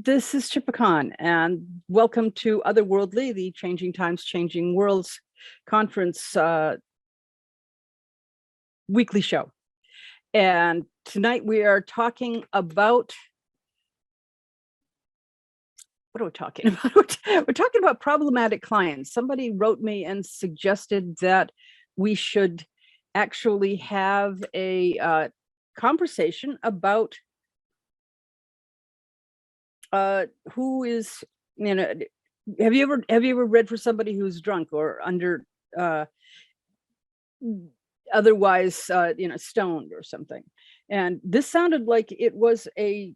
This is Chipacon, and welcome to Otherworldly, the Changing Times, Changing Worlds conference weekly show. And tonight we are talking about, what are we talking about? We're talking about problematic clients. Somebody wrote me and suggested that we should actually have a conversation about who is, have you ever read for somebody who's drunk or under otherwise stoned or something? And this sounded like it was a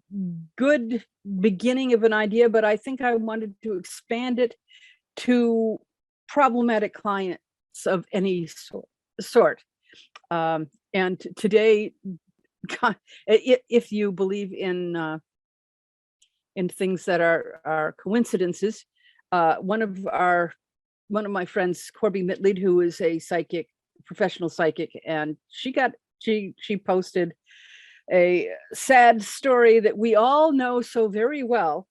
good beginning of an idea, but I think I wanted to expand it to problematic clients of any sort. And today, if you believe in things that are coincidences, one of my friends, Corby Mitlead, who is a professional psychic, and she posted a sad story that we all know so very well,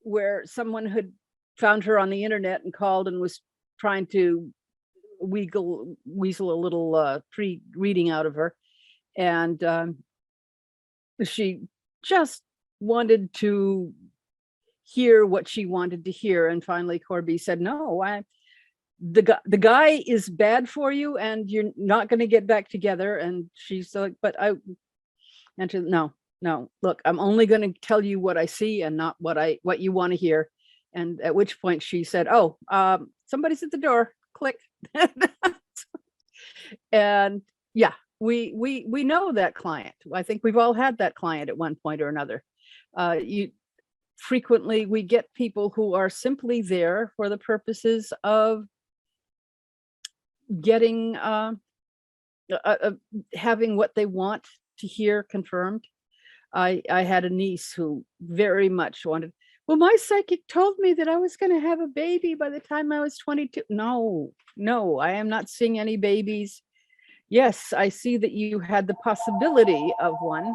where someone had found her on the internet and called and was trying to weasel a little pre-reading out of her, and she just wanted to hear what she wanted to hear. And finally Corby said, no, the guy is bad for you and you're not going to get back together. And she's like, no, look, I'm only going to tell you what I see and not what you want to hear. And at which point she said, oh, somebody's at the door, click. And yeah, we know that client. I think we've all had that client at one point or another. Frequently we get people who are simply there for the purposes of getting having what they want to hear confirmed. I had a niece who very much wanted, well, my psychic told me that I was going to have a baby by the time I was 22. No, I am not seeing any babies. Yes, I see that you had the possibility of one,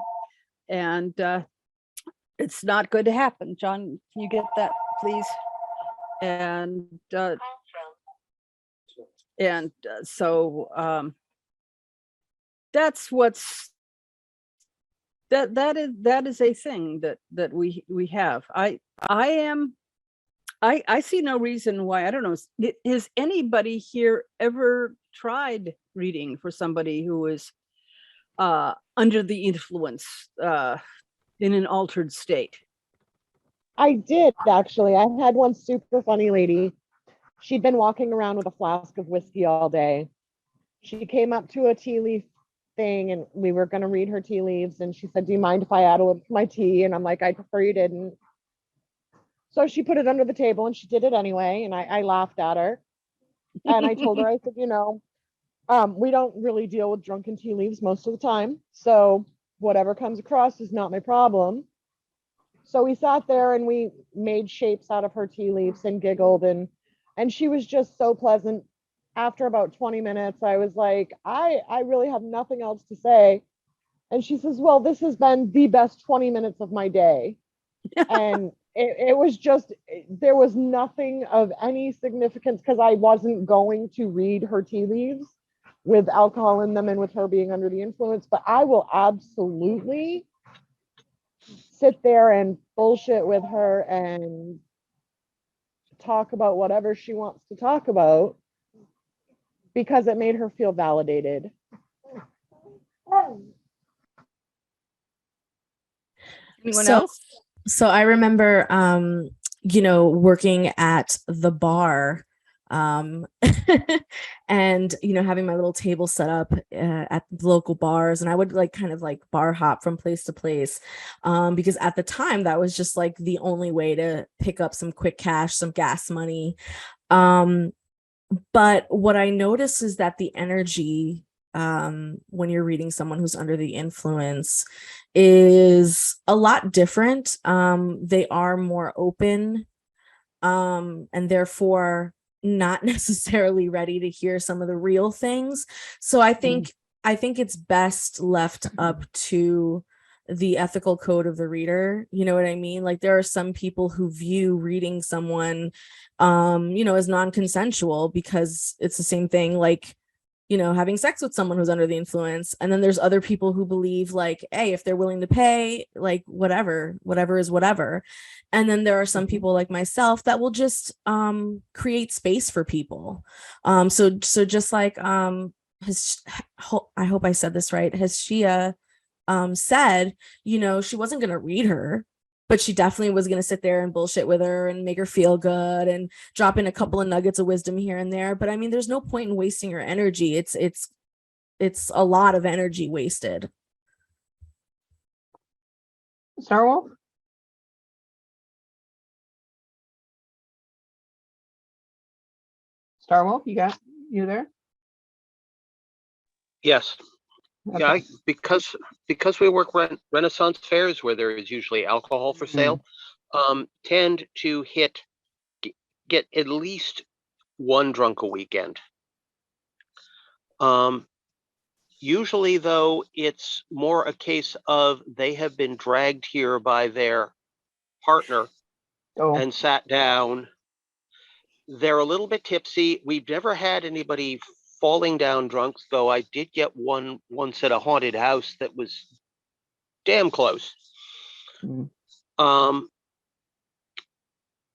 and it's not going to happen. John, can you get that, please? And so that's that is a thing that we have. I see no reason why. I don't know. Has anybody here ever tried reading for somebody who is under the influence, in an altered state? I did, actually. I had one super funny lady. She'd been walking around with a flask of whiskey all day. She came up to a tea leaf thing and we were going to read her tea leaves, and she said, do you mind if I add a little to my tea? And I'm like, I prefer you didn't. So she put it under the table and she did it anyway, and I laughed at her. And I told her, I said, we don't really deal with drunken tea leaves most of the time, so whatever comes across is not my problem. So we sat there and we made shapes out of her tea leaves and giggled, and she was just so pleasant. After about 20 minutes, I was like, I really have nothing else to say. And she says, well, this has been the best 20 minutes of my day. And it was just, there was nothing of any significance, because I wasn't going to read her tea leaves with alcohol in them and with her being under the influence. But I will absolutely sit there and bullshit with her and talk about whatever she wants to talk about, because it made her feel validated. Anyone else? So I remember, working at the bar, and, having my little table set up at the local bars, and I would kind of bar hop from place to place, because at the time that was just the only way to pick up some quick cash, some gas money. But what I noticed is that the energy, when you're reading someone who's under the influence, is a lot different. They are more open, and therefore not necessarily ready to hear some of the real things. So I think it's best left up to the ethical code of the reader. You know what I mean? Like there are some people who view reading someone, as non-consensual, because it's the same thing like, having sex with someone who's under the influence. And then there's other people who believe like, hey, if they're willing to pay, like whatever is whatever. And then there are some people like myself that will just create space for people. So just like I hope I said this right, Hashia said, she wasn't going to read her, but she definitely was going to sit there and bullshit with her and make her feel good and drop in a couple of nuggets of wisdom here and there. But I mean, there's no point in wasting your energy. It's a lot of energy wasted. Starwolf? Starwolf, you there? Yes. Okay. Yeah, because we work Renaissance fairs where there is usually alcohol for sale, tend to get at least one drunk a weekend. Usually, though, it's more a case of they have been dragged here by their partner and sat down. They're a little bit tipsy. We've never had anybody falling down drunk, though I did get one once at a haunted house that was damn close.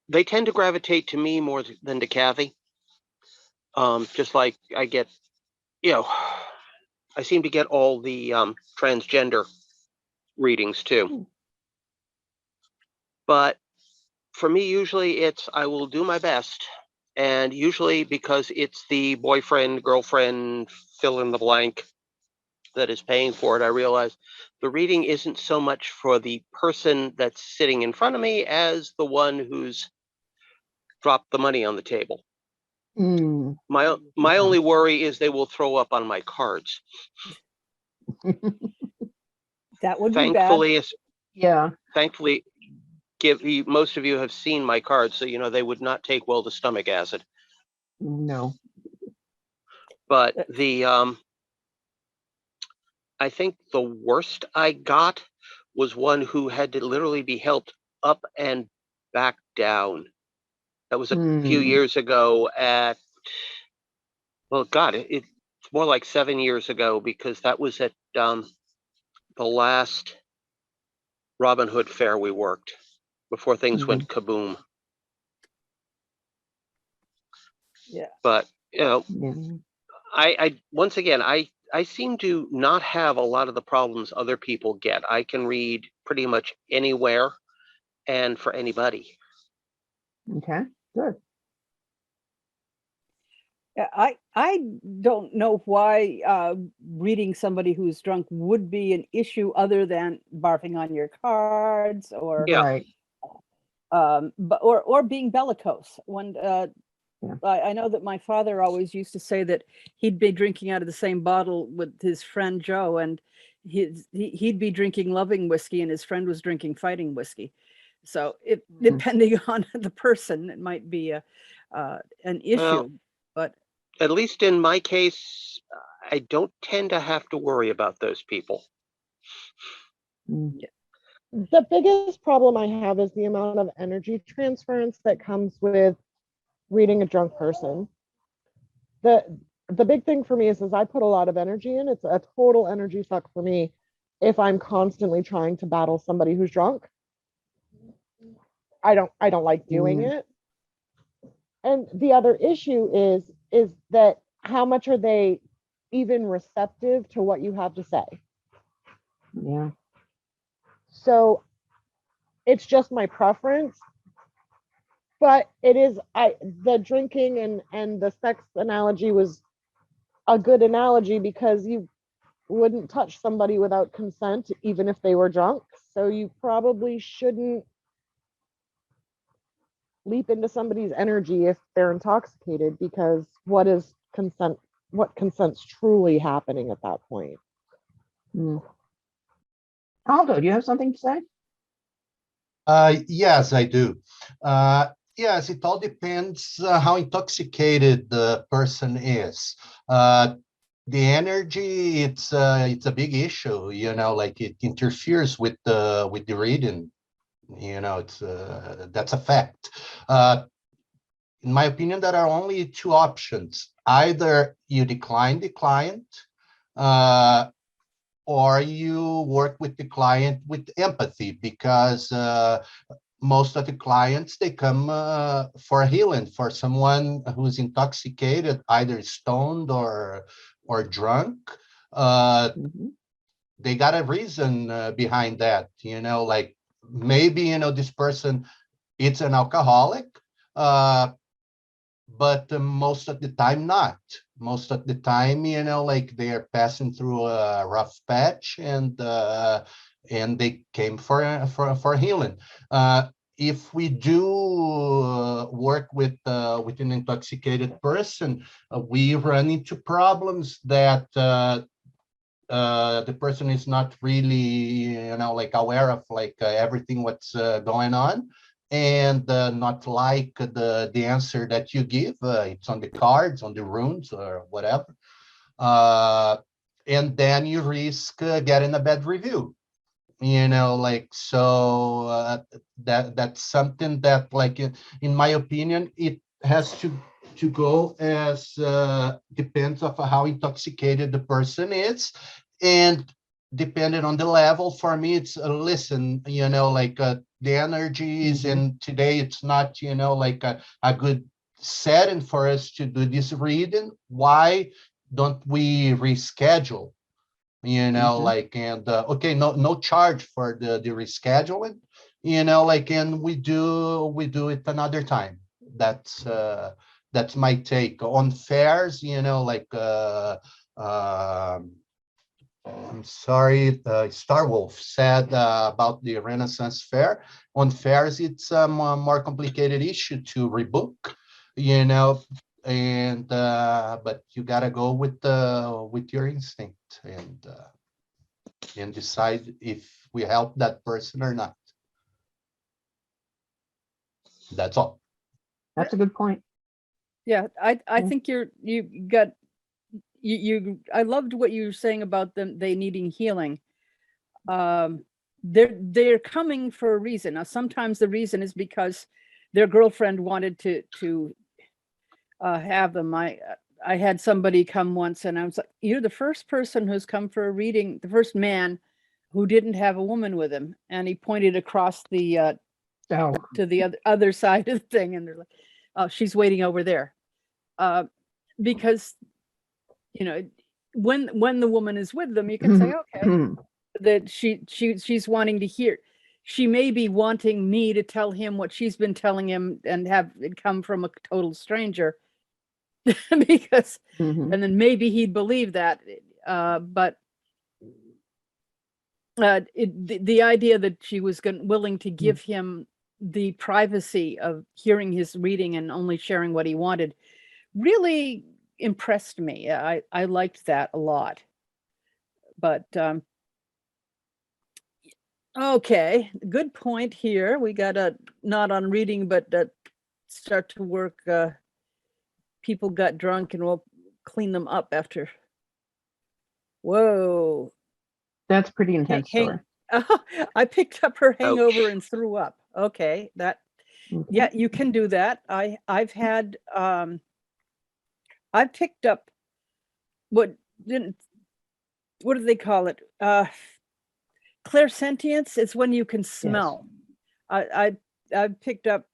They tend to gravitate to me more than to Kathy. Just like I get, I seem to get all the transgender readings too. But for me, usually I will do my best. And usually because it's the boyfriend, girlfriend, fill in the blank that is paying for it, I realize the reading isn't so much for the person that's sitting in front of me as the one who's dropped the money on the table. My only worry is they will throw up on my cards. That would be bad. Yeah. Thankfully, most of you have seen my cards, so they would not take well to stomach acid. No. But I think the worst I got was one who had to literally be helped up and back down. That was a few years ago it's more like 7 years ago, because that was at the last Robin Hood fair we worked before things went kaboom. Yeah. But, I once again, I seem to not have a lot of the problems other people get. I can read pretty much anywhere and for anybody. Okay, good. I don't know why reading somebody who's drunk would be an issue other than barfing on your cards or Right. or being bellicose. When I know that my father always used to say that he'd be drinking out of the same bottle with his friend Joe, and he'd be drinking loving whiskey and his friend was drinking fighting whiskey. So depending on the person, it might be an issue. Well, but at least in my case, I don't tend to have to worry about those people. The biggest problem I have is the amount of energy transference that comes with reading a drunk person. The big thing for me is I put a lot of energy in. It's a total energy suck for me if I'm constantly trying to battle somebody who's drunk. I don't like doing it. And the other issue is that how much are they even receptive to what you have to say? Yeah. So it's just my preference, but it is the drinking and the sex analogy was a good analogy because you wouldn't touch somebody without consent, even if they were drunk. So you probably shouldn't leap into somebody's energy if they're intoxicated, because what consent's truly happening at that point? Aldo, do you have something to say? Yes, I do. Yes, it all depends how intoxicated the person is. the energy, it's a big issue, like it interferes with the reading, it's that's a fact. In my opinion, there are only two options. Either you decline the client, or you work with the client with empathy, because most of the clients, they come for healing, for someone who's intoxicated, either stoned or drunk. They got a reason behind that, like maybe, this person, it's an alcoholic, but most of the time not. Most of the time, like they are passing through a rough patch, and they came for healing. If we do work with an intoxicated person, we run into problems that the person is not really, like aware of, like everything what's going on, and not like the answer that you give. It's on the cards, on the runes, or whatever. And then you risk getting a bad review. Like, so that's something that, like, in my opinion, it has to go as depends of how intoxicated the person is, and depending on the level. For me, it's listen, like the energies, and today it's not, like a good setting for us to do this reading. Why don't we reschedule? Like, and okay, no charge for the rescheduling, like, and we do it another time. That's my take on fairs, like I'm sorry, Star Wolf said about the Renaissance Fair. On fairs, it's a more complicated issue to rebook, and but you gotta go with your instinct, and decide if we help that person or not. That's all. That's a good point. Yeah, I think I loved what you were saying about they needing healing. They're coming for a reason. Now, sometimes the reason is because their girlfriend wanted to have them. I had somebody come once, and I was like, "You're the first person who's come for a reading, the first man who didn't have a woman with him." And he pointed across the to the other side of the thing, and they're like, "Oh, she's waiting over there," because when the woman is with them, you can say, "Okay, that she's wanting to hear." She may be wanting me to tell him what she's been telling him, and have it come from a total stranger. Because and then maybe he'd believe that, but the idea that she was willing to give him the privacy of hearing his reading and only sharing what he wanted really impressed me. I liked that a lot. But okay, good point here. We got a not on reading, but start to work. People got drunk, and we'll clean them up after. Whoa. That's pretty intense story. I picked up her hangover Ouch. and threw up. Okay, yeah, you can do that. I've had I picked up what do they call it? Clairsentience. It's when you can smell. I picked up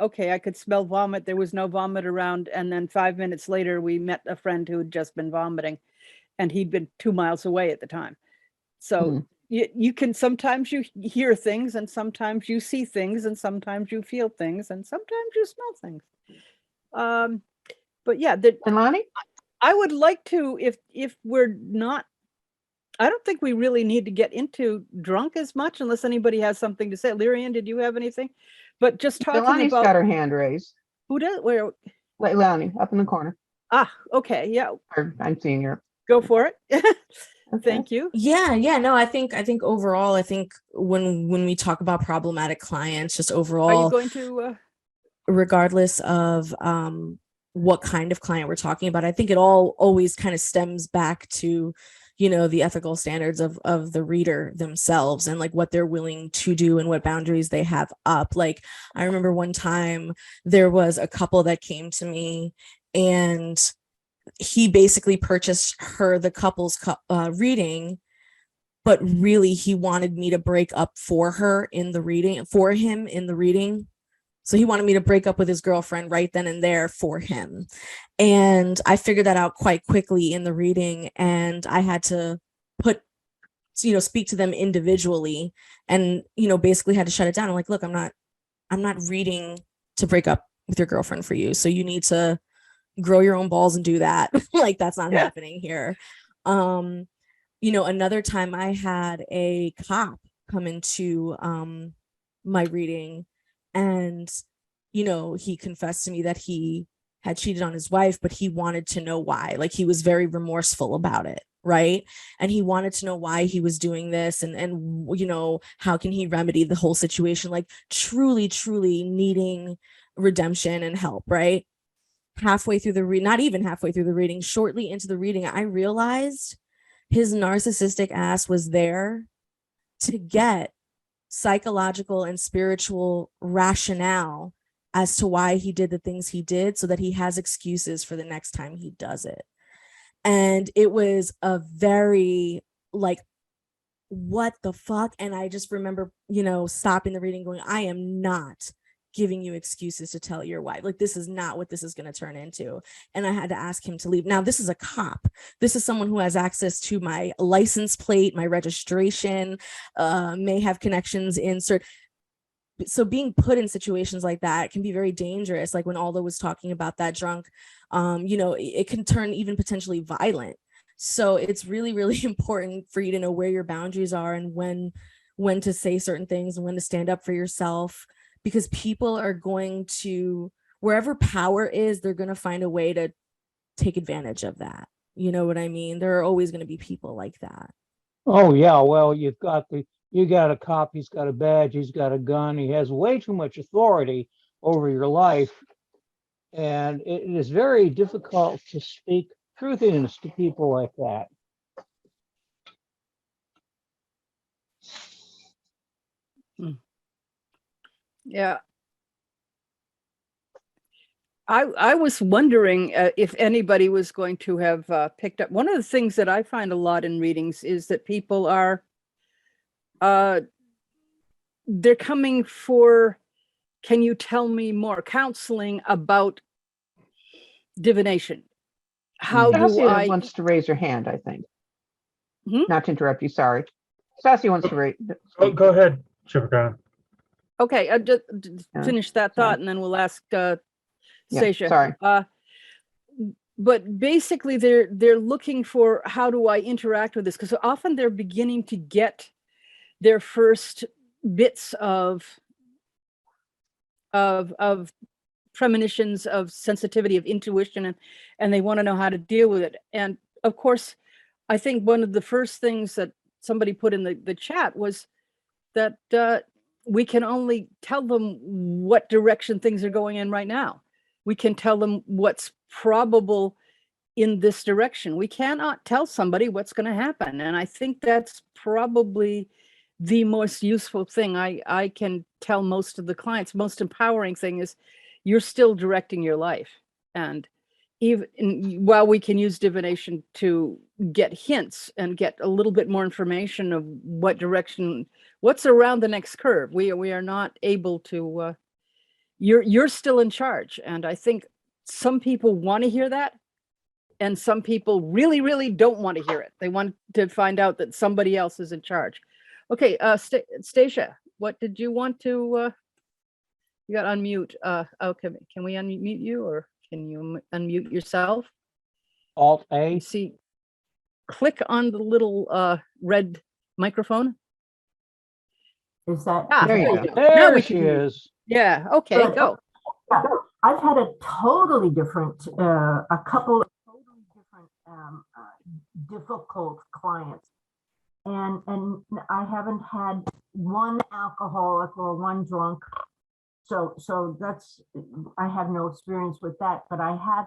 okay, I could smell vomit. There was no vomit around, and then 5 minutes later we met a friend who had just been vomiting, and he'd been 2 miles away at the time. So you can, sometimes you hear things, and sometimes you see things, and sometimes you feel things, and sometimes you smell things. But yeah, Lonnie? I would like to, if we're not, I don't think we really need to get into drunk as much, unless anybody has something to say. Lyrion, did you have anything? But just talking Lonnie's about, got her hand raised. who does? Where? Lonnie, up in the corner. Okay, yeah. I'm seeing her. Go for it. Okay. Thank you. Yeah, no, I think overall, I think when we talk about problematic clients, just overall, Are you going to regardless of what kind of client we're talking about. I think it all always kind of stems back to, you know, the ethical standards of the reader themselves and like what they're willing to do and what boundaries they have up. Like I remember one time there was a couple that came to me and he basically purchased her the couple's reading, but really he wanted me to break up for her in the reading, for him in the reading. So he wanted me to break up with his girlfriend right then and there for him. And I figured that out quite quickly in the reading. And I had to speak to them individually and, basically had to shut it down. I'm like, look, I'm not reading to break up with your girlfriend for you. So you need to grow your own balls and do that. Like that's not happening here. Another time I had a cop come into my reading and, he confessed to me that he had cheated on his wife, but he wanted to know why. Like he was very remorseful about it. Right. And he wanted to know why he was doing this and how can he remedy the whole situation? Like truly, truly needing redemption and help. Right. Halfway through not even halfway through the reading, shortly into the reading, I realized his narcissistic ass was there to get psychological and spiritual rationale as to why he did the things he did so that he has excuses for the next time he does it. And it was a very like, what the fuck? And I just remember, stopping the reading going, I am not giving you excuses to tell your wife. Like, this is not what this is going to turn into. And I had to ask him to leave. Now, this is a cop. This is someone who has access to my license plate, my registration, may have connections in certain. So being put in situations like that can be very dangerous. Like when Aldo was talking about that drunk, it can turn even potentially violent. So it's really, really important for you to know where your boundaries are and when to say certain things and when to stand up for yourself, because people are going to, wherever power is, they're going to find a way to take advantage of that. You know what I mean? There are always going to be people like that. Oh yeah, well, you got a cop, he's got a badge, he's got a gun, he has way too much authority over your life. And it is very difficult to speak truthiness to people like that. Yeah. I was wondering if anybody was going to have picked up. One of the things that I find a lot in readings is that people are, they're coming for, can you tell me more? Counseling about divination. How do Stasia I? wants to raise her hand, I think. Hmm? Not to interrupt you, sorry. Stasia wants to raise. Oh, go ahead, Shivakana. Okay, I just Yeah, finish that sorry. thought and then we'll ask Yeah, Stasia. sorry. But basically they're looking for, how do I interact with this? Because often they're beginning to get their first bits of premonitions of sensitivity, of intuition, and they want to know how to deal with it. And of course, I think one of the first things that somebody put in the chat was that we can only tell them what direction things are going in right now. We can tell them what's probable in this direction. We cannot tell somebody what's going to happen. And I think that's probably the most useful thing I can tell most of the clients. Most empowering thing is you're still directing your life. And even while we can use divination to get hints and get a little bit more information of what direction, what's around the next curve, we are not able to, you're still in charge. And I think some people want to hear that. And some people really, really don't want to hear it. They want to find out that somebody else is in charge. Okay, Stasia, what did you want to, you got unmute. Okay, can we unmute you, or can you unmute yourself? Alt A. See, click on the little red microphone. Is that? There you go. Now There we she can hear you. is. Yeah, okay, go. Yeah, I've had a totally different, a couple of totally different difficult clients. And I haven't had one alcoholic or one drunk So that's, I have no experience with that, but I had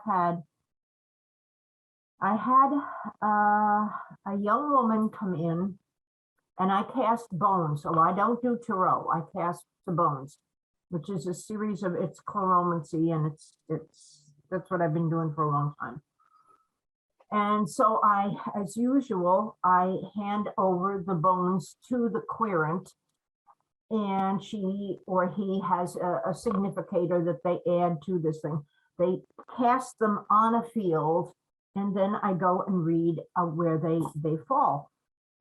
a young woman come in, and I cast bones. So I don't do tarot. I cast the bones, which is a series of, it's chronomancy, and that's what I've been doing for a long time. And so I, as usual, I hand over the bones to the querent, and she or he has a significator that they add to this thing. They cast them on a field, and then I go and read where they fall.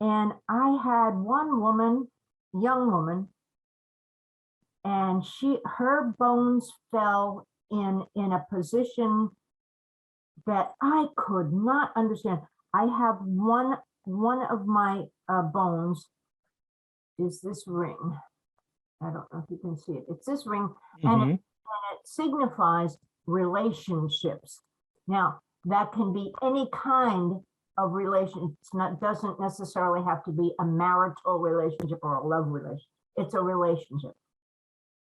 And I had one woman, young woman, and her bones fell in a position that I could not understand. I have one of my bones is this ring. I don't know if you can see it. It's this ring, and it signifies relationships. Now, that can be any kind of relation. Doesn't necessarily have to be a marital relationship or a love relationship. It's a relationship.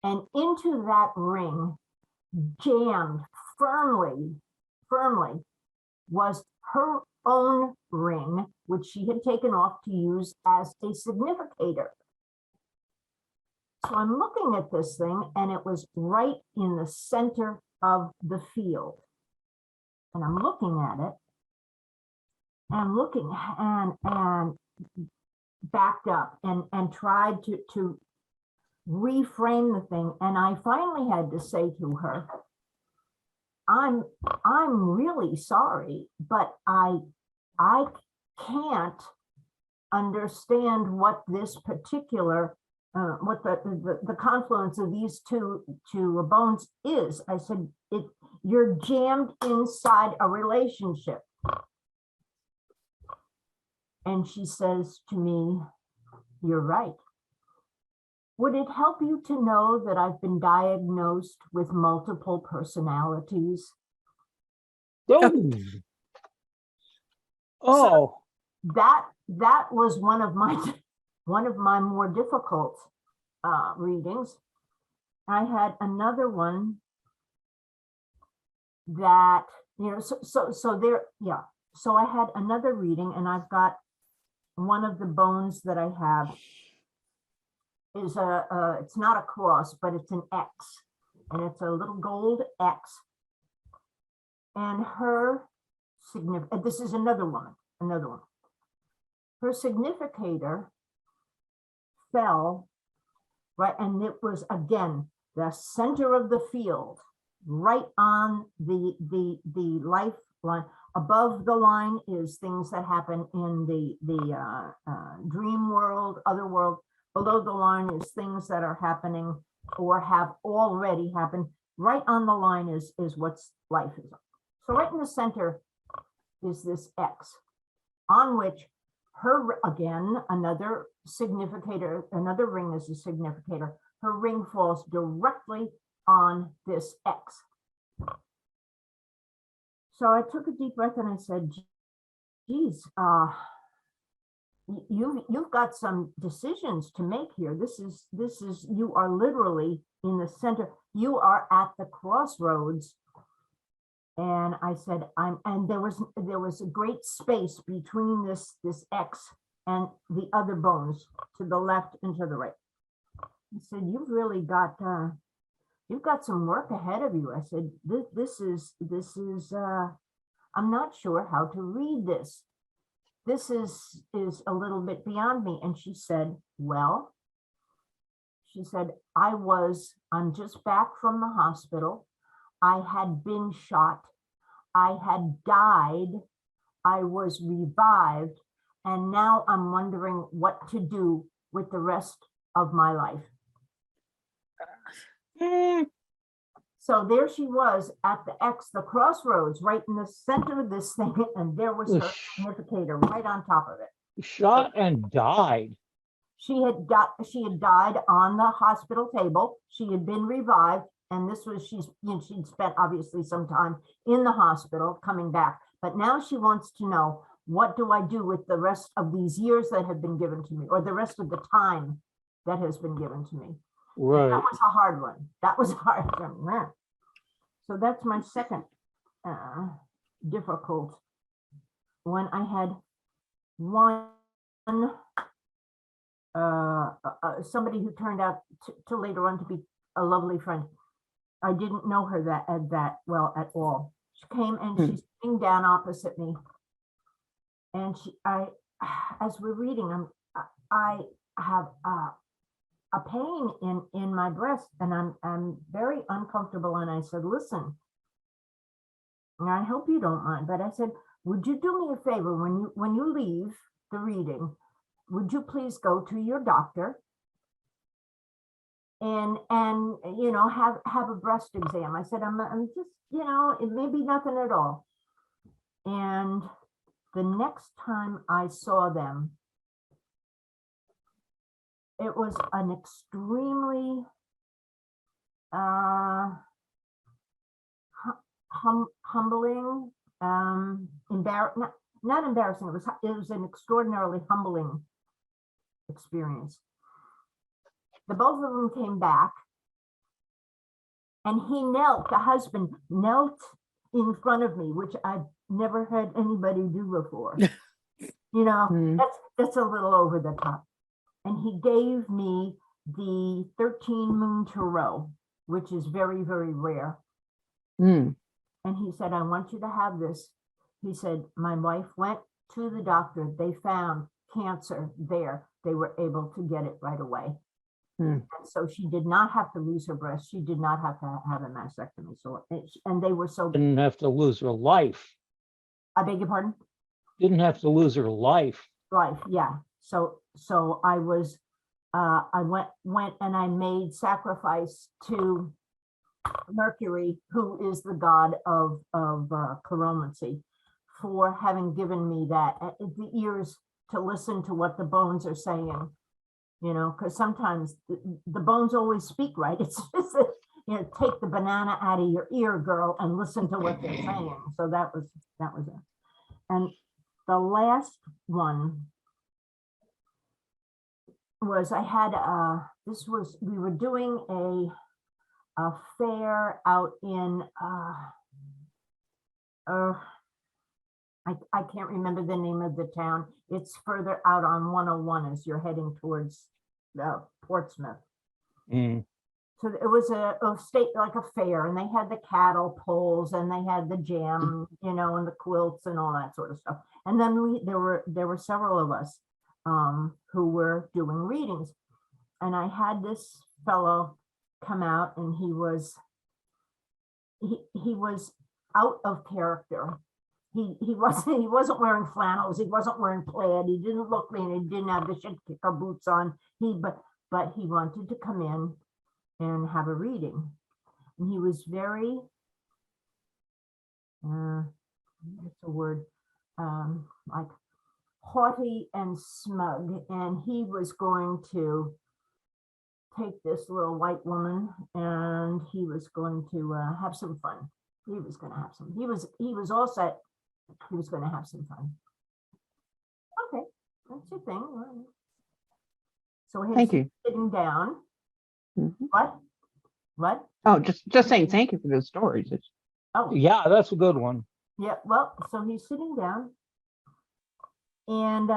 And into that ring, jammed firmly, was her own ring, which she had taken off to use as a significator. So I'm looking at this thing, and it was right in the center of the field. And I'm looking at it, and looking and backed up and tried to reframe the thing. And I finally had to say to her, I'm really sorry, but I can't understand what this particular what the confluence of these two bones is. I said, you're jammed inside a relationship. And she says to me, you're right. Would it help you to know that I've been diagnosed with multiple personalities? Oh. Oh. That was one of my more difficult readings. I had another one that, so there, yeah. So I had another reading, and I've got one of the bones that I have is it's not a cross, but it's an X, and it's a little gold X. And her this is another one. Her significator fell right, and it was again the center of the field, right on the lifeline. Above the line is things that happen in the dream world, other world. Below the line is things that are happening or have already happened. Right on the line is what's life is. So right in the center is this X, on which her, again, another significator, another ring is a significator. Her ring falls directly on this X. So I took a deep breath and I said, geez, you've got some decisions to make here. This is, you are literally in the center. You are at the crossroads. And I said, and there was a great space between this X and the other bones to the left and to the right. I said, you've really got, you've got some work ahead of you. I said, this is, I'm not sure how to read this. This is a little bit beyond me. And she said, well, she said, I'm just back from the hospital. I had been shot. I had died. I was revived. And now I'm wondering what to do with the rest of my life. So there she was at the X, the crossroads, right in the center of this thing. And there was her significator right on top of it. Shot and died. She had died on the hospital table. She had been revived. And this was, she'd spent obviously some time in the hospital coming back. But now she wants to know, what do I do with the rest of these years that have been given to me, or the rest of the time that has been given to me? Right. That was a hard one. That was a hard one. Man. So that's my second difficult one. I had one somebody who turned out to later on to be a lovely friend. I didn't know her that well at all. She came and she's sitting down opposite me, and as we're reading, I have a pain in my breast, and I'm very uncomfortable. And I said, listen, and I hope you don't mind, but I said, would you do me a favor when you leave the reading, would you please go to your doctor and you know, have a breast exam? I said, I'm just, you know, it may be nothing at all. And the next time I saw them, it was an extremely humbling, not embarrassing. It was an extraordinarily humbling experience. The both of them came back, and the husband knelt in front of me, which I've never had anybody do before. You know, that's a little over the top. And he gave me the 13 Moon Tarot, which is very, very rare. And he said, I want you to have this. He said, my wife went to the doctor. They found cancer there. They were able to get it right away. And so she did not have to lose her breast. She did not have to have a mastectomy. So, and they were so. Didn't have to lose her life. I beg your pardon? Didn't have to lose her life. Life, yeah. So I was, I went and I made sacrifice to Mercury, who is the god of chromancy, for having given me that, the ears to listen to what the bones are saying, you know, because sometimes the bones always speak, right? It's just, you know, take the banana out of your ear, girl, and listen to what they're saying. So that was it. And the last one was, I had we were doing a fair out in I can't remember the name of the town. It's further out on 101 as you're heading towards Portsmouth. So it was a state, like a fair, and they had the cattle poles, and they had the jam, you know, and the quilts and all that sort of stuff. And then there were several of us who were doing readings, and I had this fellow come out, and he was out of character. He wasn't wearing flannels. He wasn't wearing plaid. He didn't look clean. He didn't have the shit kicker boots on. But he wanted to come in and have a reading. And he was very, what's the word, like haughty and smug. And he was going to take this little white woman, and he was going to have some fun. He was going to have some, he was all set. He was going to have some fun. Okay, that's your thing. So Thank you. Sitting down. What? Oh, just saying thank you for those stories. Oh, Yeah, that's a good one. yeah. Well, so he's sitting down, and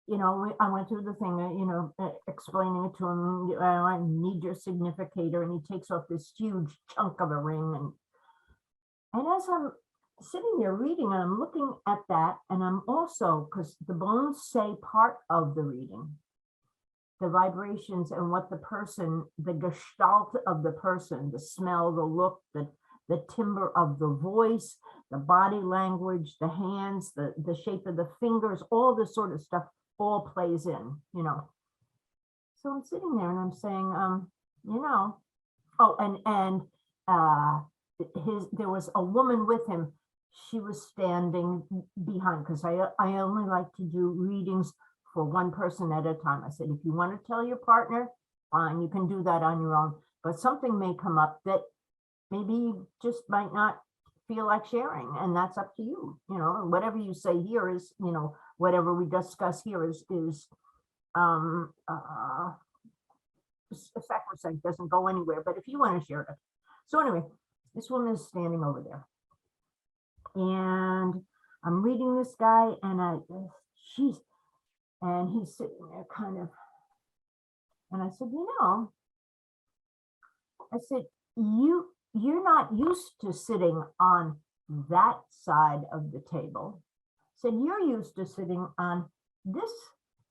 you know, I went through the thing, you know, explaining it to him. I need your significator, and he takes off this huge chunk of a ring, and as I'm sitting there reading, and I'm looking at that, and I'm also, because the bones say part of the reading, the vibrations and what the person, the gestalt of the person, the smell, the look, the timbre of the voice, the body language, the hands, the shape of the fingers, all this sort of stuff all plays in, you know. So I'm sitting there and I'm saying, you know, there was a woman with him. She was standing behind, because I only like to do readings for one person at a time. I said, if you want to tell your partner, fine, you can do that on your own. But something may come up that maybe you just might not feel like sharing, and that's up to you. You know, whatever you say here is, you know, whatever we discuss here is sacrosanct, doesn't go anywhere, but if you want to share it. So anyway, this woman is standing over there. And I'm reading this guy, and and he's sitting there kind of, and I said, I said, you're not used to sitting on that side of the table. I said, you're used to sitting on this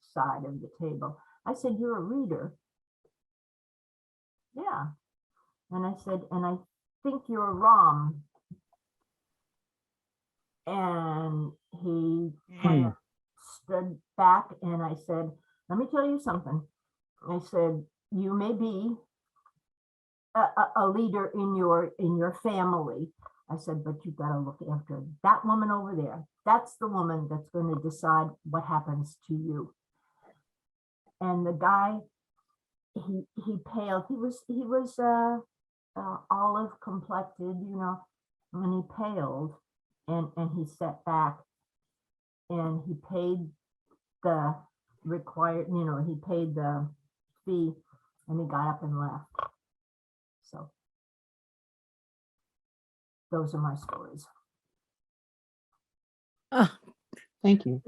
side of the table. I said, you're a reader. Yeah. And I said, and I think you're wrong. And he kind of stood back, and I said, let me tell you something. I said, you may be a leader in your family. I said, but you've got to look after that woman over there. That's the woman that's going to decide what happens to you. And the guy, he paled. He was olive complected, and he paled, and he sat back, and he paid the required, he paid the fee, and he got up and left. So those are my stories. Thank you.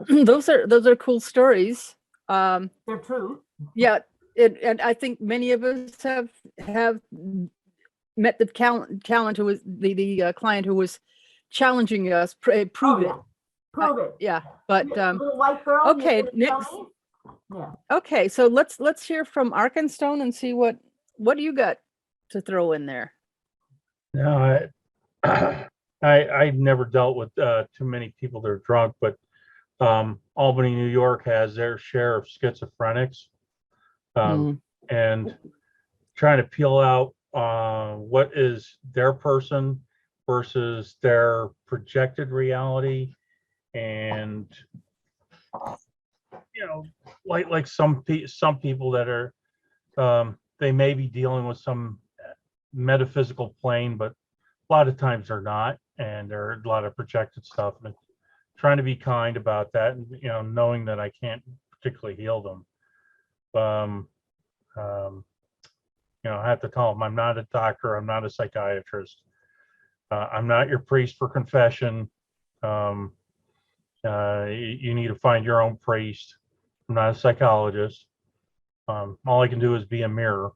Those are cool stories. They're true. Yeah, and I think many of us have met the client who was the client who was challenging us. Prove it. Prove it. Yeah, but Little white girl. okay, you're gonna next. tell me? Yeah. Okay, so let's hear from Arkenstone and see what do you got to throw in there. No, I've never dealt with too many people that are drunk, but Albany, New York has their share of schizophrenics, and trying to peel out what is their person versus their projected reality, and like some people that are they may be dealing with some metaphysical plane, but a lot of times they're not, and there are a lot of projected stuff, and trying to be kind about that, and knowing that I can't particularly heal them. I have to tell them I'm not a doctor, I'm not a psychiatrist, I'm not your priest for confession. You need to find your own priest. I'm not a psychologist. All I can do is be a mirror.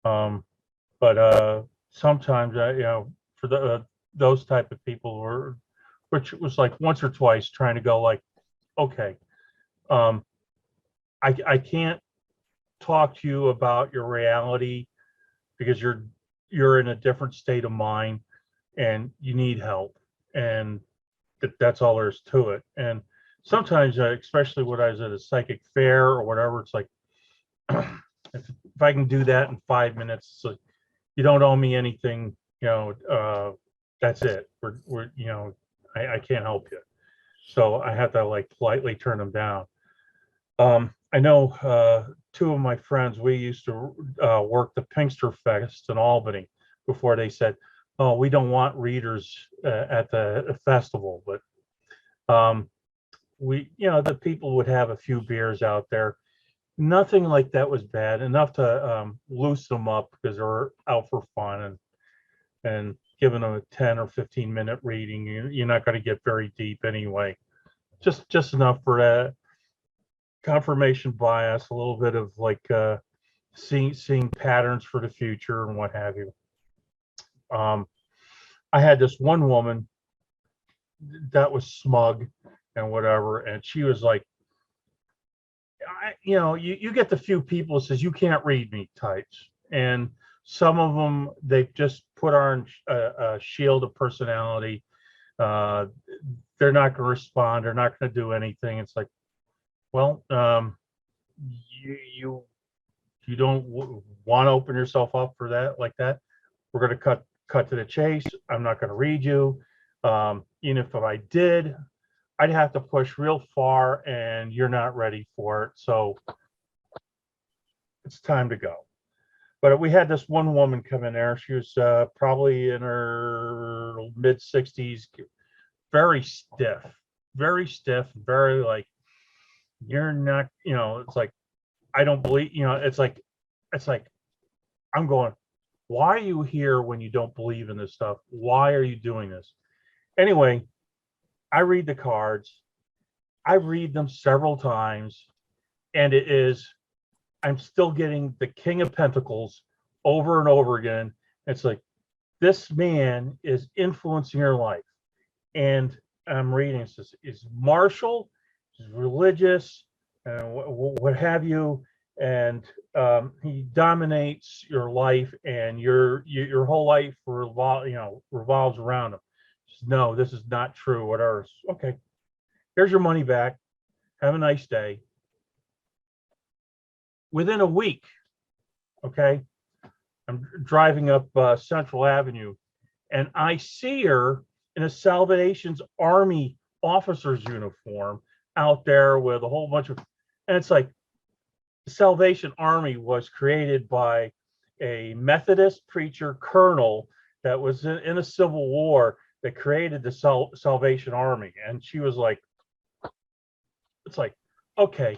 But sometimes, for those type of people, which was like once or twice, trying to go like, okay, I can't talk to you about your reality because you're in a different state of mind and you need help, and that's all there is to it. And sometimes, especially when I was at a psychic fair or whatever, it's like, if I can do that in 5 minutes, so you don't owe me anything, that's it. I can't help you. So I have to like politely turn them down. I know two of my friends, we used to work the Pinkster Fest in Albany before they said, oh, we don't want readers at the festival, but the people would have a few beers out there. Nothing like that was bad, enough to loosen them up because they were out for fun, and giving them a 10 or 15 minute reading, you're not going to get very deep anyway. Just enough for that confirmation bias, a little bit of like seeing patterns for the future and what have you. I had this one woman that was smug and whatever, and she was like, you get the few people that says you can't read me types, and some of them they've just put on a shield of personality. They're not going to respond. They're not going to do anything. It's like, well, you don't want to open yourself up for that like that. We're going to cut to the chase. I'm not going to read you. Even if I did, I'd have to push real far, and you're not ready for it. So it's time to go. But we had this one woman come in there. She was probably in her mid 60s, very stiff, very like, you're not, it's like, I don't believe, it's like, it's like, I'm going, why are you here when you don't believe in this stuff? Why are you doing this? Anyway, I read the cards. I read them several times, and I'm still getting the King of Pentacles over and over again. It's like, this man is influencing your life. And I'm reading, it says, is martial, is religious, and what have you. And he dominates your life, and your whole life revolves around him. No, this is not true. Whatever. Okay, here's your money back. Have a nice day. Within a week, okay, I'm driving up Central Avenue, and I see her in a Salvation Army officer's uniform out there with a whole bunch of, and it's like, the Salvation Army was created by a Methodist preacher colonel that was in the Civil War that created the Salvation Army. And she was like, it's like, okay.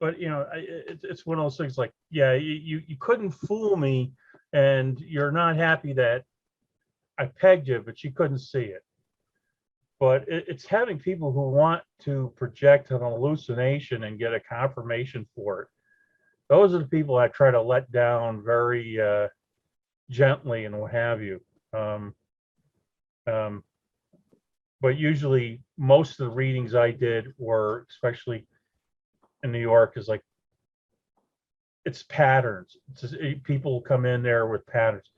But, it's one of those things like, yeah, you couldn't fool me, and you're not happy that I pegged you, but you couldn't see it. But it's having people who want to project an hallucination and get a confirmation for it. Those are the people I try to let down very gently and what have you. But usually most of the readings I did were, especially in New York, is like, it's patterns. It's just, people come in there with patterns.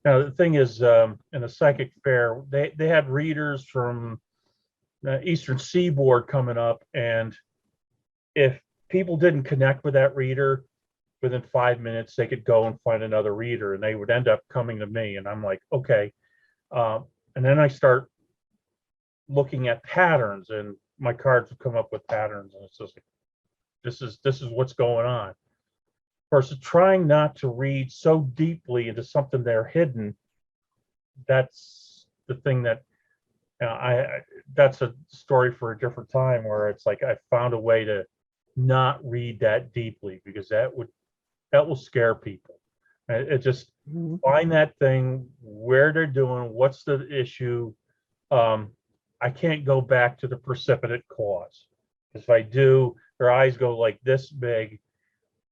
Now the thing is, in the psychic fair, they had readers from the Eastern Seaboard coming up, and if people didn't connect with that reader, within 5 minutes they could go and find another reader, and they would end up coming to me. And I'm like, okay. And then I start looking at patterns, and my cards would come up with patterns, and it's just like, this is what's going on. Versus trying not to read so deeply into something they're hidden. That's the thing that that's a story for a different time, where it's like, I found a way to not read that deeply, because that will scare people. It just find that thing where they're doing, what's the issue. I can't go back to the precipitate cause. If I do, their eyes go like this big,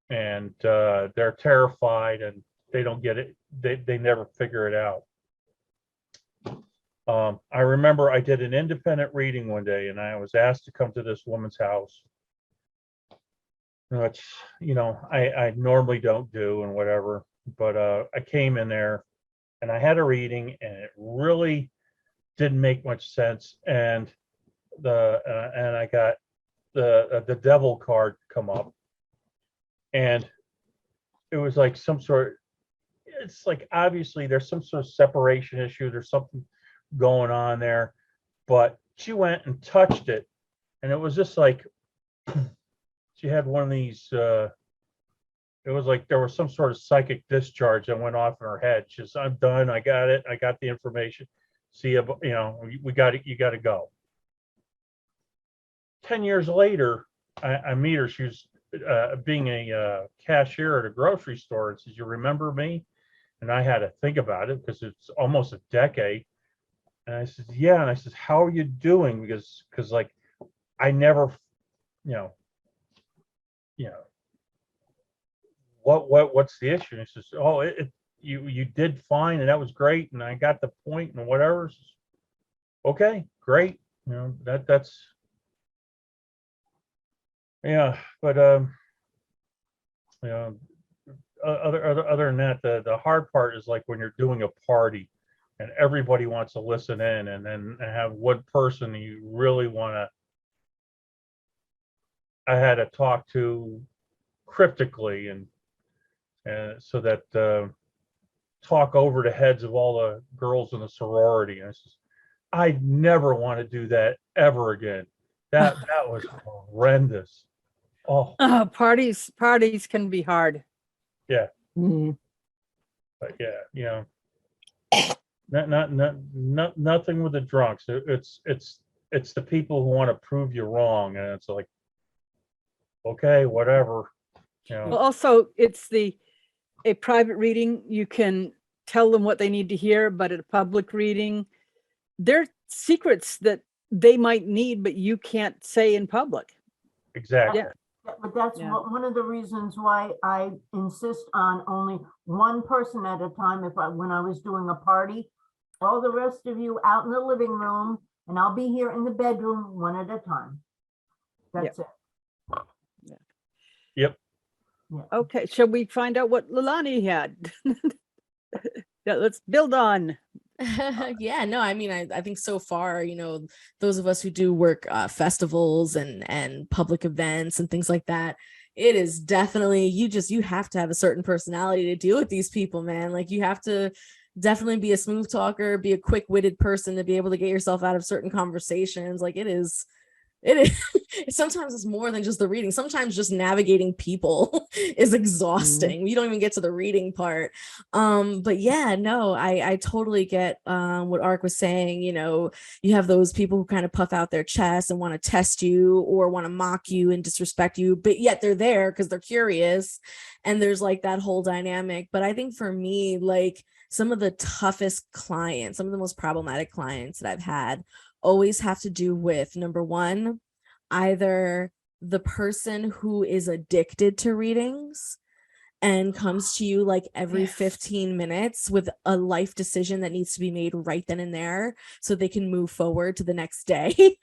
and they're terrified, and they don't get it. They never figure it out. I remember I did an independent reading one day, and I was asked to come to this woman's house, which, I normally don't do and whatever, but I came in there and I had a reading, and it really didn't make much sense. And I got the devil card come up, and it was like it's like, obviously there's some sort of separation issue. There's something going on there, but she went and touched it, and it was just like, she had one of these, it was like there was some sort of psychic discharge that went off in her head. She says, I'm done. I got it. I got the information. See you, we got it. You got to go. 10 years later, I meet her. She was being a cashier at a grocery store, and says, you remember me? And I had to think about it, because it's almost a decade. And I said, yeah. And I said, how are you doing? Because like, I never, what's the issue? And he says, oh, you did fine, and that was great, and I got the point, and whatever. Says, okay, great. That's yeah. But other than that, the hard part is like when you're doing a party, and everybody wants to listen in, and then have one person you really want to. I had to talk to cryptically, and so that talk over the heads of all the girls in the sorority. And I says, I never want to do that ever again. That was horrendous. Oh, parties can be hard. yeah. Mhm. But yeah, not nothing with the drunks. It's the people who want to prove you wrong, and it's like, okay, whatever. You Well, know, also, it's a private reading, you can tell them what they need to hear, but at a public reading, there are secrets that they might need, but you can't say in public. exactly. Yeah. But that's Yeah. one of the reasons why I insist on only one person at a time. When I was doing a party, all the rest of you out in the living room, and I'll be here in the bedroom one at a time. That's it. Yep. Okay, shall we find out what Lilani had? Yeah, let's build on. Yeah, no, I mean, I think so far, those of us who do work festivals and public events and things like that, it is definitely, you have to have a certain personality to deal with these people, man. Like, you have to definitely be a smooth talker, be a quick-witted person to be able to get yourself out of certain conversations. Like, it is sometimes it's more than just the reading. Sometimes just navigating people is exhausting. We don't even get to the reading part. But yeah, no, I totally get what Ark was saying. You have those people who kind of puff out their chest and want to test you or want to mock you and disrespect you, but yet they're there because they're curious. And there's like that whole dynamic. But I think for me, like, some of the toughest clients, some of the most problematic clients that I've had always have to do with, number one, either the person who is addicted to readings and comes to you like every 15 minutes with a life decision that needs to be made right then and there so they can move forward to the next day.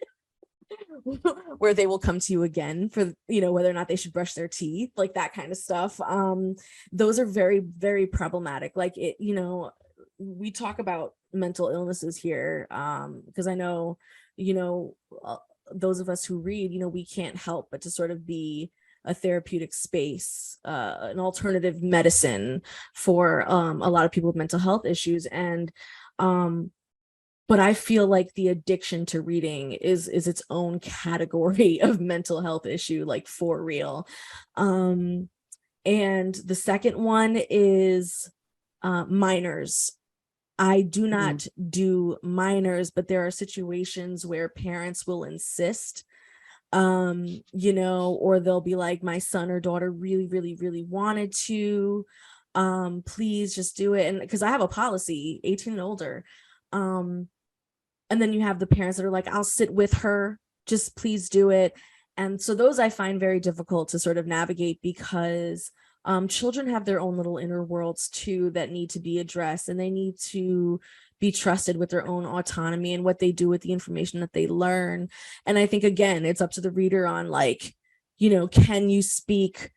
Where they will come to you again for whether or not they should brush their teeth, like that kind of stuff. Those are very, very problematic. Like, we talk about mental illnesses here because I know those of us who read, we can't help but to sort of be a therapeutic space, an alternative medicine for a lot of people with mental health issues. And but I feel like the addiction to reading is its own category of mental health issue, like, for real. And the second one is minors. I do not do minors, but there are situations where parents will insist, or they'll be like, my son or daughter really, really, really wanted to, please just do it. And because I have a policy, 18 and older. And then you have the parents that are like, I'll sit with her, just please do it. And so those I find very difficult to sort of navigate because children have their own little inner worlds too that need to be addressed, and they need to be trusted with their own autonomy and what they do with the information that they learn. And I think, again, it's up to the reader on, like, can you speak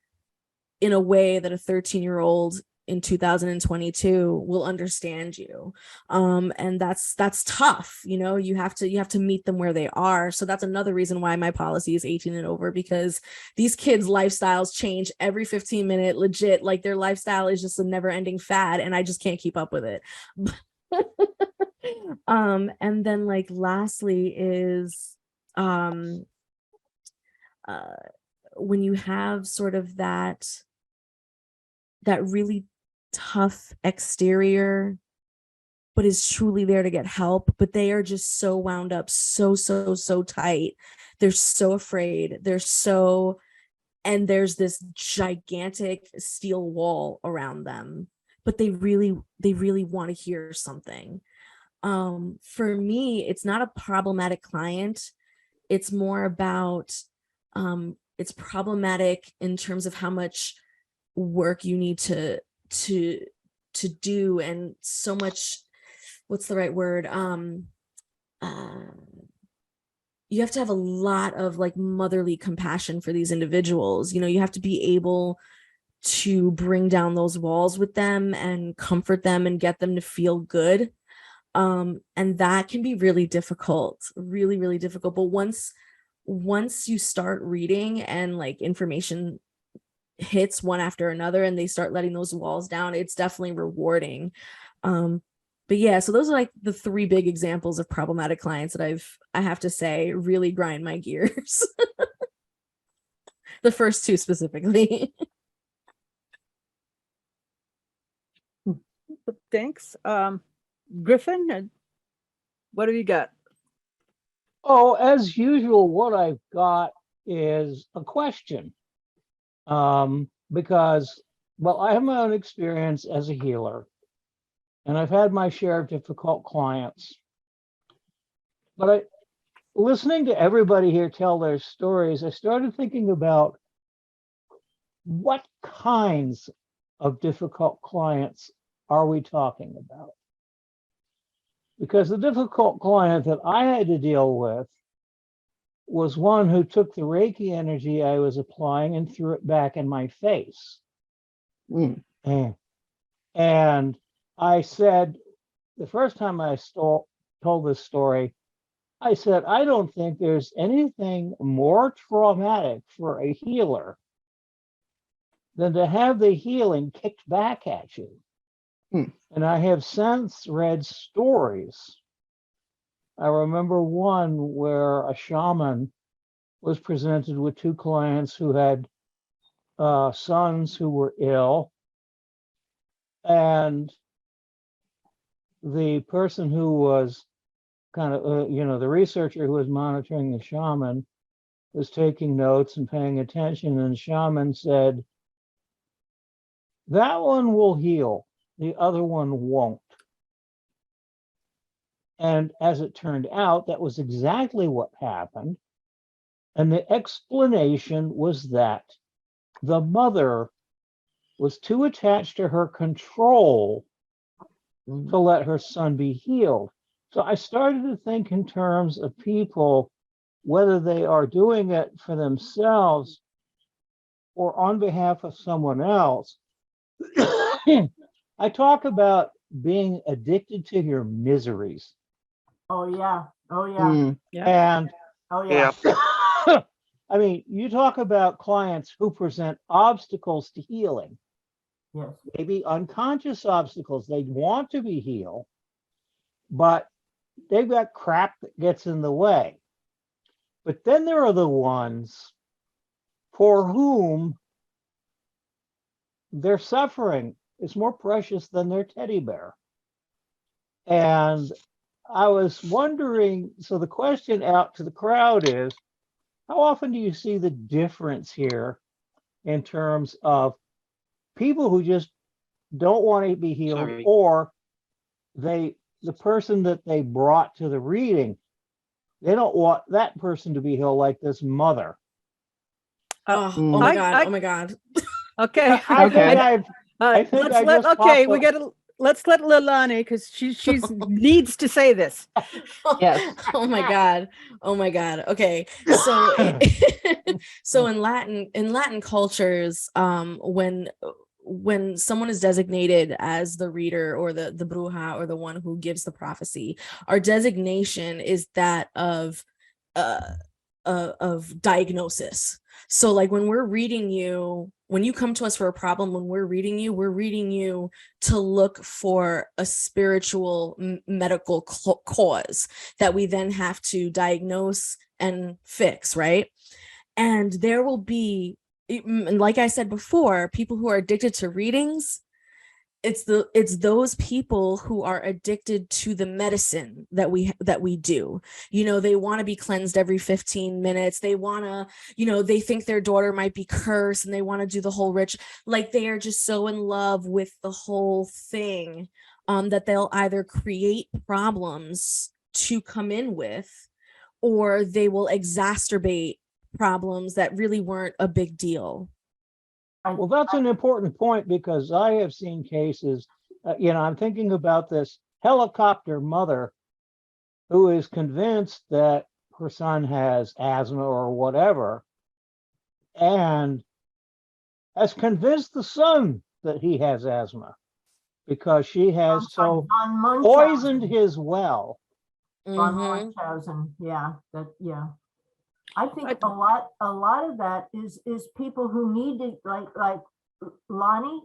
in a way that a 13-year-old in 2022 will understand you, and that's tough. You have to meet them where they are. So that's another reason why my policy is 18 and over, because these kids' lifestyles change every 15 minutes, legit. Like, their lifestyle is just a never-ending fad, and I just can't keep up with it. And then, like, lastly is when you have sort of that really tough exterior, but is truly there to get help, but they are just so wound up, so tight. They're so afraid. And there's this gigantic steel wall around them, but they really want to hear something. For me, it's not a problematic client. It's more about, it's problematic in terms of how much work you need to do, and so much, what's the right word, you have to have a lot of, like, motherly compassion for these individuals. You have to be able to bring down those walls with them and comfort them and get them to feel good, and that can be really difficult, really, really difficult. But once you start reading and, like, information hits one after another and they start letting those walls down, it's definitely rewarding. But yeah, so those are, like, the three big examples of problematic clients that I have to say really grind my gears. The first two specifically. Thanks. Griffin, what have you got? Oh, as usual, what I've got is a question. because, well, I have my own experience as a healer, and I've had my share of difficult clients. But listening to everybody here tell their stories, I started thinking about what kinds of difficult clients are we talking about? Because the difficult client that I had to deal with was one who took the Reiki energy I was applying and threw it back in my face. Mm. And I said, the first time I told this story, I said, I don't think there's anything more traumatic for a healer than to have the healing kicked back at you. And I have since read stories. I remember one where a shaman was presented with two clients who had sons who were ill. And the person who was kind of, the researcher who was monitoring the shaman was taking notes and paying attention. And the shaman said, that one will heal, the other one won't. And as it turned out, that was exactly what happened. And the explanation was that the mother was too attached to her control to let her son be healed. So I started to think in terms of people, whether they are doing it for themselves or on behalf of someone else. I talk about being addicted to your miseries. Oh, yeah. Oh, yeah. And Oh, yeah. I mean, you talk about clients who present obstacles to healing. Yes. Maybe unconscious obstacles. They want to be healed, but they've got crap that gets in the way. But then there are the ones for whom their suffering is more precious than their teddy bear. And I was wondering, so the question out to the crowd is, how often do you see the difference here in terms of people who just don't want to be healed, Sorry. or the person that they brought to the reading, they don't want that person to be healed, like this mother. Oh my God. Oh my God. Okay. I think we gotta let's let Lilani, because she's needs to say this. Yes. Oh my God. Oh my God. Okay. So so in Latin cultures, when someone is designated as the reader or the bruja or the one who gives the prophecy, our designation is that of diagnosis. So like when we're reading you, when you come to us for a problem, when we're reading you to look for a spiritual medical cause that we then have to diagnose and fix, right? And there will be, like I said before, people who are addicted to readings. It's those people who are addicted to the medicine that we do. They want to be cleansed every 15 minutes. They want to, they think their daughter might be cursed and they want to do the whole like they are just so in love with the whole thing, that they'll either create problems to come in with, or they will exacerbate problems that really weren't a big deal. Well, that's an important point, because I have seen cases, I'm thinking about this helicopter mother who is convinced that her son has asthma or whatever, and has convinced the son that he has asthma because she has so poisoned his well. Von Munchausen, yeah. I think a lot of that is people who need to, like Lilani.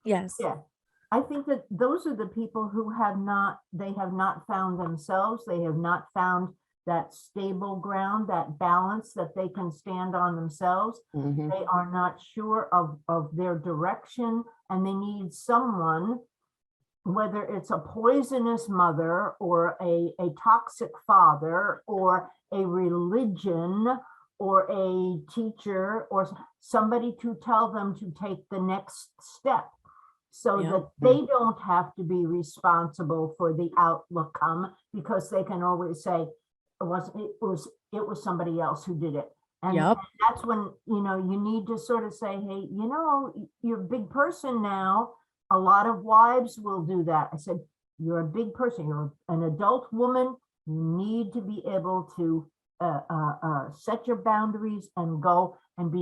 Yes. Yeah. I think that those are the people who have not found themselves. They have not found that stable ground, that balance that they can stand on themselves. They are not sure of their direction, and they need someone, whether it's a poisonous mother or a toxic father or a religion or a teacher or somebody to tell them to take the next step so Yeah. that they don't have to be responsible for the outcome, because they can always say it was somebody else who did it. And Yep. that's when, you need to sort of say, hey, you're a big person now. A lot of wives will do that. I said, you're a big person. You're an adult woman. You need to be able to set your boundaries and go and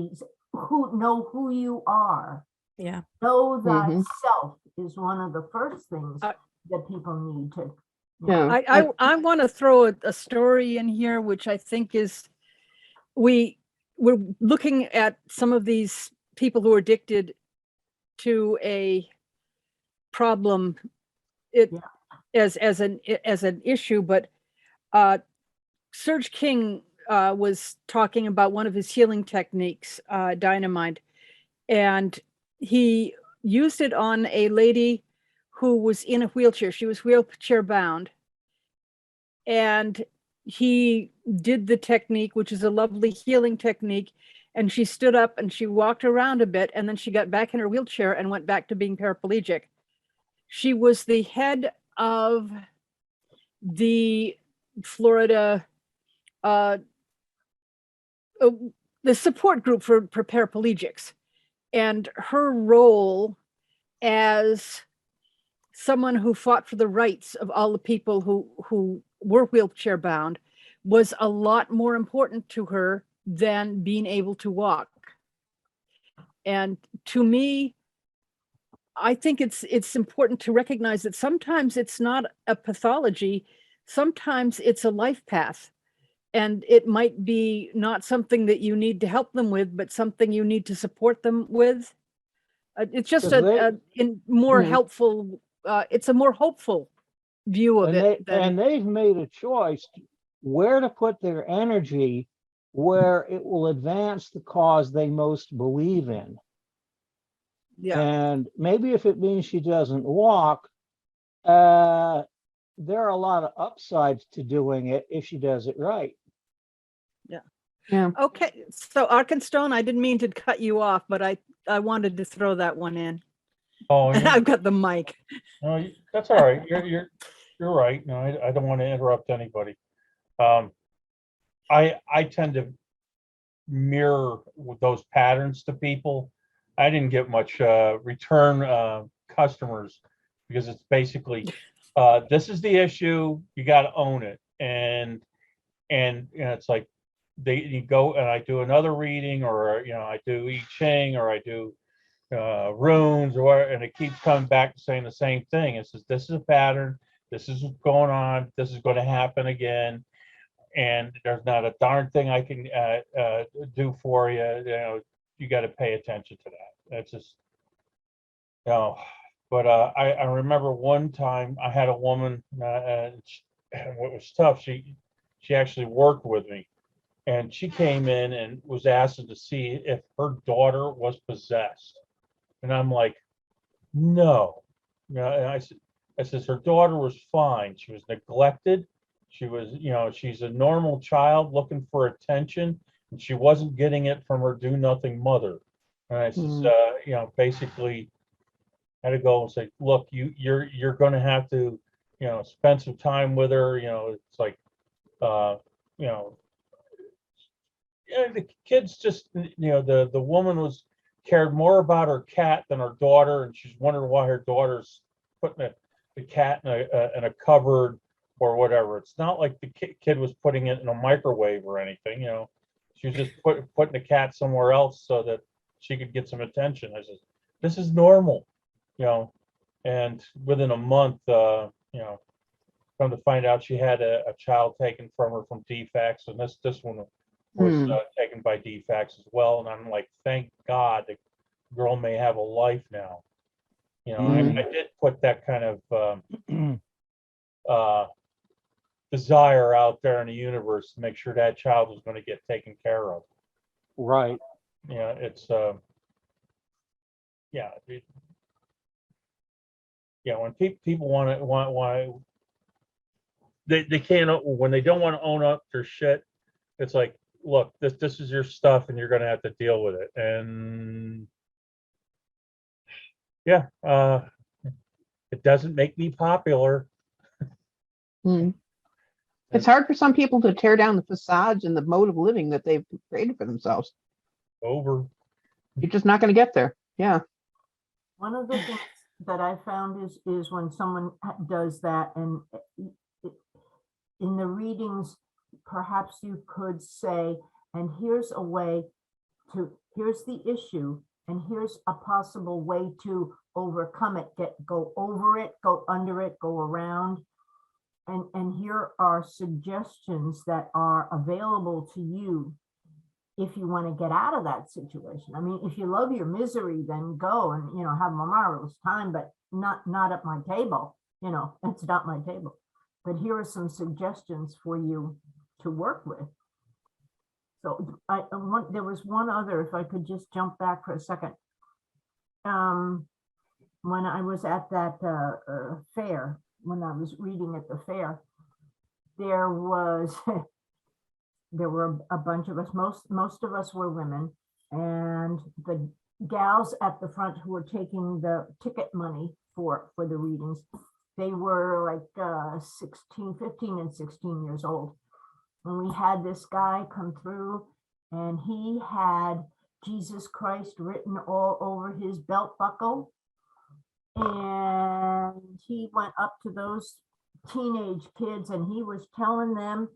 know who you are. Yeah. Know Mhm. thyself is one of the first things Uh, that people need to. Yeah. I want to throw a story in here, which I think is, we're looking at some of these people who are addicted to a problem as an issue, but Serge King was talking about one of his healing techniques, dynamite, and he used it on a lady who was in a wheelchair. She was wheelchair bound, and he did the technique, which is a lovely healing technique, and she stood up and she walked around a bit, and then she got back in her wheelchair and went back to being paraplegic. She was the head of the Florida the support group for paraplegics, and her role as someone who fought for the rights of all the people who were wheelchair bound was a lot more important to her than being able to walk. And to me, I think it's important to recognize that sometimes it's not a pathology, sometimes it's a life path. And it might be not something that you need to help them with, but something you need to support them with. It's just more helpful. It's a more hopeful view of it. They've made a choice where to put their energy, where it will advance the cause they most believe in. Yeah. And maybe if it means she doesn't walk, there are a lot of upsides to doing it if she does it right. Yeah. Okay. So Arkenstone, I didn't mean to cut you off, but I wanted to throw that one in. Oh, And I've got the mic. no, that's all right. You're right. No, I don't want to interrupt anybody. I tend to mirror those patterns to people. I didn't get much return customers because it's basically this is the issue, you got to own it, and it's like you go and I do another reading, or I do I Ching, or I do runes, and it keeps coming back saying the same thing. It says this is a pattern, this is what's going on, this is going to happen again, and there's not a darn thing I can do for you. You got to pay attention to that. That's just But I remember one time I had a woman, and what was tough, she actually worked with me, and she came in and was asked to see if her daughter was possessed, and I'm like, no. And I says her daughter was fine. She was neglected. She was, she's a normal child looking for attention, and she wasn't getting it from her do nothing mother. And I says, basically, I had to go and say, look, you're going to have to, spend some time with her. It's like, the kids just, the woman cared more about her cat than her daughter, and she's wondering why her daughter's putting the cat in a cupboard or whatever. It's not like the kid was putting it in a microwave or anything. She was just putting the cat somewhere else so that she could get some attention. I said, this is normal, and within a month, come to find out she had a child taken from her from defects, and this one was taken by defects as well. And I'm like, thank God the girl may have a life now. I did put that kind of desire out there in the universe to make sure that child was going to get taken care of. Right. It's when people want they can't, when they don't want to own up their shit. It's like, look, this is your stuff and you're going to have to deal with it. And yeah, it doesn't make me popular. It's hard for some people to tear down the facades and the mode of living that they've created for themselves. Over. You're just not going to get there. Yeah. One of the things that I found is when someone does that, and in the readings, perhaps you could say, and here's a way to, here's the issue, and here's a possible way to overcome it, go over it, go under it, go around. And here are suggestions that are available to you if you want to get out of that situation. I mean, if you love your misery, then go and, you know, have a marvelous time, but not at my table. You know, it's not my table. But here are some suggestions for you to work with. So there was one other, if I could just jump back for a second. When I was at that fair, when I was reading at the fair, there were a bunch of us, most of us were women, and the gals at the front who were taking the ticket money for the readings, they were like 15 and 16 years old. And we had this guy come through, and he had Jesus Christ written all over his belt buckle. And he went up to those teenage kids and he was telling them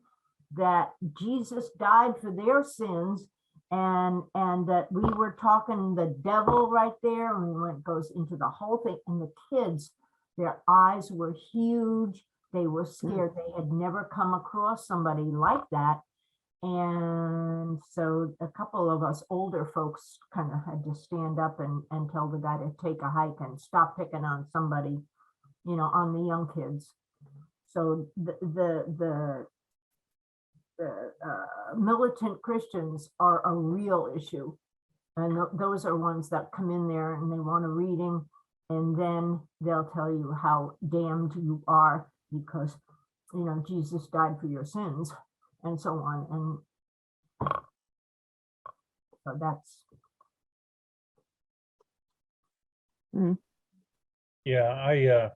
that Jesus died for their sins, and that we were talking the devil right there, and goes into the whole thing. And the kids, their eyes were huge. They were scared. They had never come across somebody like that. And so a couple of us older folks kind of had to stand up and tell the guy to take a hike and stop picking on somebody, you know, on the young kids. So the militant Christians are a real issue. And those are ones that come in there and they want a reading, and then they'll tell you how damned you are because, you know, Jesus died for your sins and so on. And so that's. Yeah,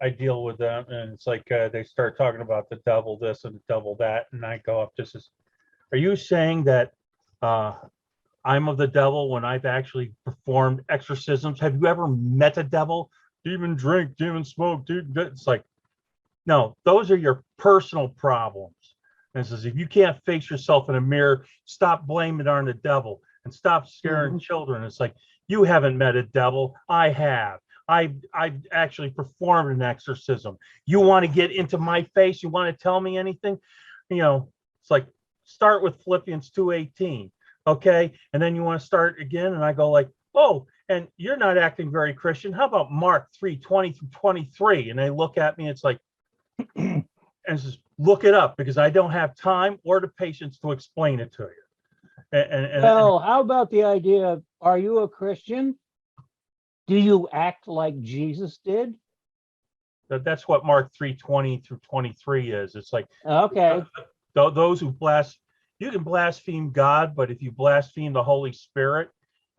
I deal with them, and it's like they start talking about the devil this and the devil that, and I go up just as, are you saying that I'm of the devil when I've actually performed exorcisms? Have you ever met a devil? Demon drink, demon smoke, dude. It's like, no, those are your personal problems. And it says, if you can't face yourself in a mirror, stop blaming it on the devil and stop scaring children. It's like, you haven't met a devil. I have. I actually performed an exorcism. You want to get into my face? You want to tell me anything? You know, it's like, start with Philippians 2:18. Okay. And then you want to start again. And I go like, oh, and you're not acting very Christian. How about Mark 3:20 through 23? And they look at me. It's like, and it's just, look it up, because I don't have time or the patience to explain it to you. Well, how about the idea of, are you a Christian? Do you act like Jesus did? That's what Mark 3:20 through 23 is. It's like, okay, those who you can blaspheme God, but if you blaspheme the Holy Spirit,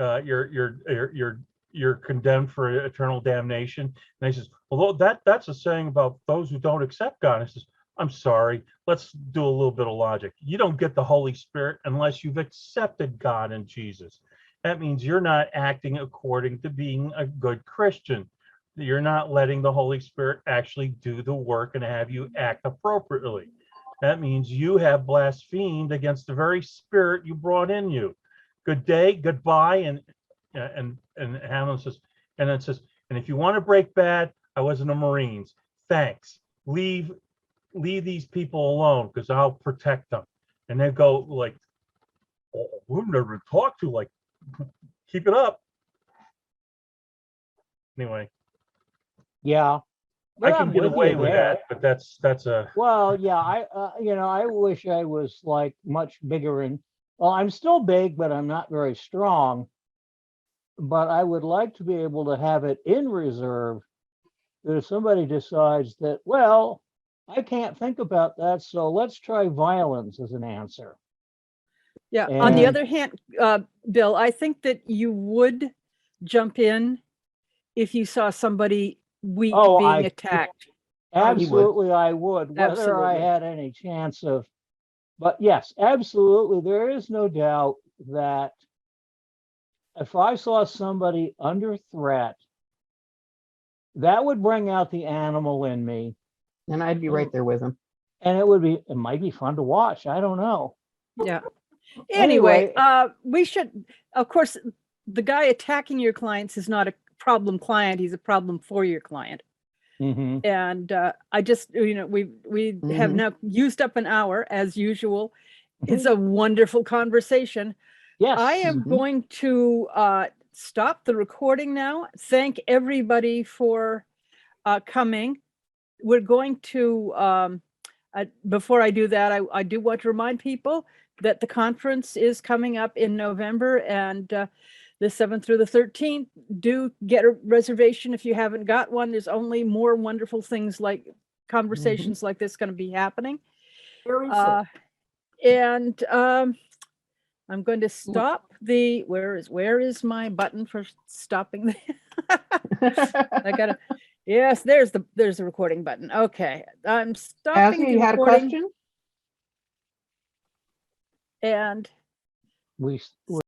you're condemned for eternal damnation. And he says, well, that's a saying about those who don't accept God. And he says, I'm sorry, let's do a little bit of logic. You don't get the Holy Spirit unless you've accepted God and Jesus. That means you're not acting according to being a good Christian. You're not letting the Holy Spirit actually do the work and have you act appropriately. That means you have blasphemed against the very spirit you brought in you. Good day, goodbye, and Hamlin says, and it says, and if you want to break bad, I was in the Marines. Thanks. Leave these people alone, because I'll protect them. And they go like, oh, we've never been talked to. Like, keep it up. Anyway. yeah. But I can get away with that, but that's a. Well, yeah, I wish I was like much bigger, and well, I'm still big, but I'm not very strong. But I would like to be able to have it in reserve that if somebody decides that, well, I can't think about that, so let's try violence as an answer. Yeah. On the And- other hand, Bill, I think that you would jump in if you saw somebody weak Oh, being attacked. Absolutely, I would, whether I Absolutely. had any chance of, but yes, absolutely. There is no doubt that if I saw somebody under threat, that would bring out the animal in me. And I'd be right there with him. And it might be fun to watch. I don't know. Yeah. Anyway, Anyway. we should, of course, the guy attacking your clients is not a problem client. He's a problem for your client. Mhm. And I just, we have Mhm. now used up an hour as usual. It's a wonderful conversation. Yes. I am Mhm. going to stop the recording now. Thank everybody for coming. We're going to, before I do that, I do want to remind people that the conference is coming up in November, and the 7th through the 13th. Do get a reservation if you haven't got one. There's only more wonderful things like conversations like this going to be happening. Where is it? And I'm going to stop the, where is my button for stopping the, I gotta, yes, there's the recording button. Okay, I'm stopping Ashley, the you had a recording. question? And We